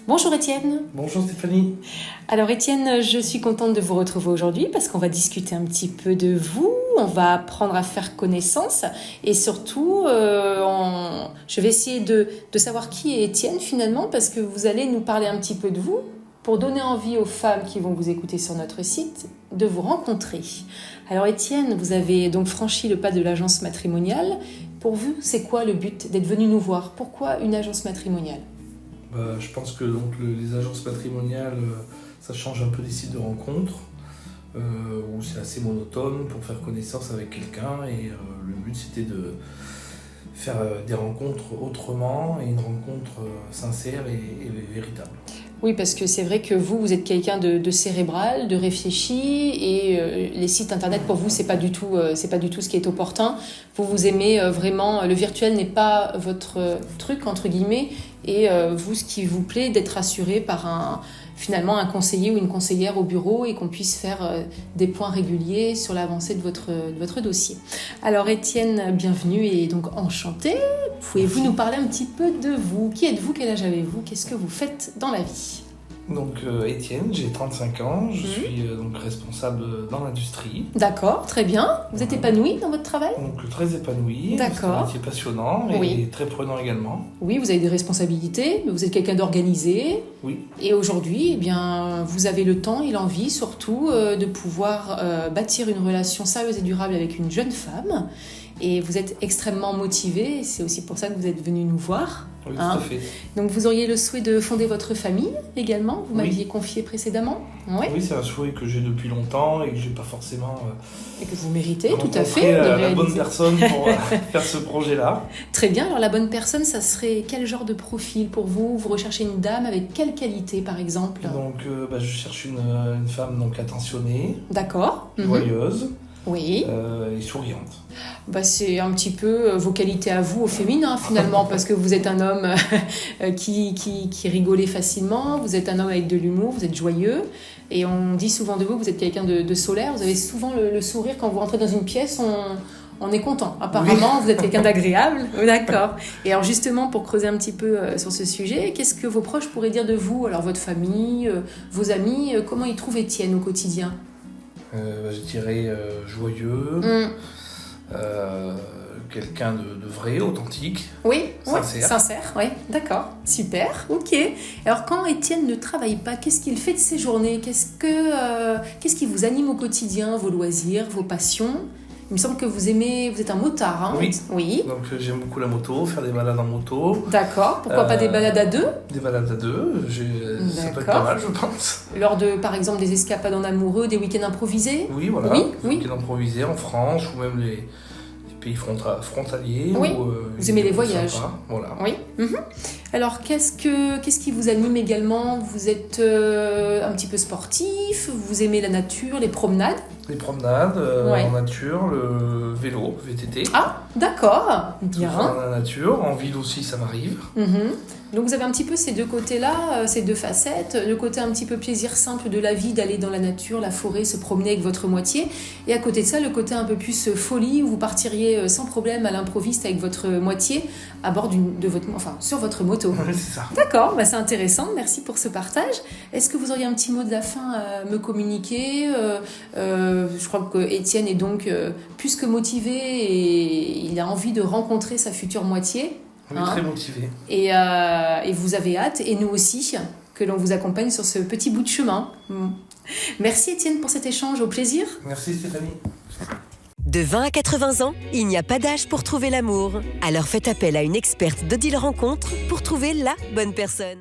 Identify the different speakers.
Speaker 1: Bonjour Étienne.
Speaker 2: Bonjour Stéphanie.
Speaker 1: Alors Étienne, je suis contente de vous retrouver aujourd'hui parce qu'on va discuter un petit peu de vous, on va apprendre à faire connaissance et surtout je vais essayer de savoir qui est Étienne finalement parce que vous allez nous parler un petit peu de vous pour donner envie aux femmes qui vont vous écouter sur notre site de vous rencontrer. Alors Étienne, vous avez donc franchi le pas de l'agence matrimoniale. Pour vous, c'est quoi le but d'être venu nous voir? Pourquoi une agence matrimoniale?
Speaker 2: Je pense que les agences matrimoniales, ça change un peu des sites de rencontres, où c'est assez monotone pour faire connaissance avec quelqu'un. Et le but, c'était de faire des rencontres autrement et une rencontre sincère et véritable.
Speaker 1: Oui, parce que c'est vrai que vous êtes quelqu'un de cérébral, de réfléchi, et les sites internet pour vous, c'est pas du tout ce qui est opportun. Vous aimez vraiment, le virtuel n'est pas votre truc entre guillemets, et vous, ce qui vous plaît, d'être assuré par finalement un conseiller ou une conseillère au bureau et qu'on puisse faire des points réguliers sur l'avancée de votre dossier. Alors Étienne, bienvenue et donc enchanté. Pouvez-vous nous parler un petit peu de vous? Qui êtes-vous? Quel âge avez-vous? Qu'est-ce que vous faites dans la vie?
Speaker 2: Donc Étienne, j'ai 35 ans, je suis donc responsable dans l'industrie.
Speaker 1: D'accord, très bien. Vous êtes épanoui dans votre travail?
Speaker 2: Donc très épanoui,
Speaker 1: d'accord.
Speaker 2: C'est un métier passionnant et très prenant également.
Speaker 1: Oui, vous avez des responsabilités, mais vous êtes quelqu'un d'organisé.
Speaker 2: Oui.
Speaker 1: Et aujourd'hui, eh bien, vous avez le temps et l'envie surtout de pouvoir bâtir une relation sérieuse et durable avec une jeune femme. Et vous êtes extrêmement motivé, c'est aussi pour ça que vous êtes venu nous voir.
Speaker 2: Oui, tout à fait.
Speaker 1: Donc vous auriez le souhait de fonder votre famille également, vous m'aviez confié précédemment.
Speaker 2: Oui, c'est un souhait que j'ai depuis longtemps et que j'ai pas forcément
Speaker 1: et que vous méritez tout à fait
Speaker 2: la bonne personne pour faire ce projet-là.
Speaker 1: Très bien, alors la bonne personne, ça serait quel genre de profil pour vous? Vous recherchez une dame avec quelle qualité par exemple?
Speaker 2: Donc je cherche une femme donc attentionnée,
Speaker 1: d'accord,
Speaker 2: joyeuse.
Speaker 1: Oui.
Speaker 2: Et souriante.
Speaker 1: C'est un petit peu vos qualités à vous au féminin finalement, parce que vous êtes un homme qui rigolait facilement, vous êtes un homme avec de l'humour, vous êtes joyeux, et on dit souvent de vous que vous êtes quelqu'un de solaire, vous avez souvent le sourire quand vous rentrez dans une pièce, on est content. Apparemment, vous êtes quelqu'un d'agréable. D'accord. Et alors justement, pour creuser un petit peu sur ce sujet, qu'est-ce que vos proches pourraient dire de vous? Alors votre famille, vos amis, comment ils trouvent Étienne au quotidien?
Speaker 2: Je dirais joyeux, quelqu'un de vrai, authentique,
Speaker 1: sincère, oui, d'accord, super, ok. Alors quand Étienne ne travaille pas, qu'est-ce qu'il fait de ses journées? Qu'est-ce qui vous anime au quotidien, vos loisirs, vos passions? Il me semble que vous êtes un motard, hein? Oui.
Speaker 2: Donc j'aime beaucoup la moto, faire des balades en moto.
Speaker 1: D'accord, pourquoi pas des balades à deux?
Speaker 2: Des balades à deux, ça peut être pas mal, je pense.
Speaker 1: Lors de, par exemple, des escapades en amoureux, des week-ends improvisés?
Speaker 2: Oui, voilà, des week-ends improvisés en France ou même les pays frontaliers.
Speaker 1: Oui, vous aimez les voyages.
Speaker 2: Sympa. Voilà.
Speaker 1: Oui. Alors, qu'est-ce qui vous anime également? Vous êtes un petit peu sportif, vous aimez la nature, les promenades?
Speaker 2: Les promenades en nature, le vélo, VTT.
Speaker 1: Ah, d'accord, bien.
Speaker 2: Dans la nature, en ville aussi, ça m'arrive.
Speaker 1: Donc vous avez un petit peu ces deux côtés-là, ces deux facettes, le côté un petit peu plaisir simple de la vie, d'aller dans la nature, la forêt, se promener avec votre moitié, et à côté de ça, le côté un peu plus folie, où vous partiriez sans problème à l'improviste avec votre moitié à bord sur votre moto.
Speaker 2: Oui, c'est ça.
Speaker 1: D'accord, c'est intéressant, merci pour ce partage. Est-ce que vous auriez un petit mot de la fin à me communiquer? Je crois que Étienne est donc plus que motivé et il a envie de rencontrer sa future moitié.
Speaker 2: Oui, très motivé.
Speaker 1: Et vous avez hâte, et nous aussi, que l'on vous accompagne sur ce petit bout de chemin. Merci Étienne pour cet échange, au plaisir.
Speaker 2: Merci Stéphanie.
Speaker 3: De 20 à 80 ans, il n'y a pas d'âge pour trouver l'amour. Alors faites appel à une experte d'Odile Rencontre pour trouver la bonne personne.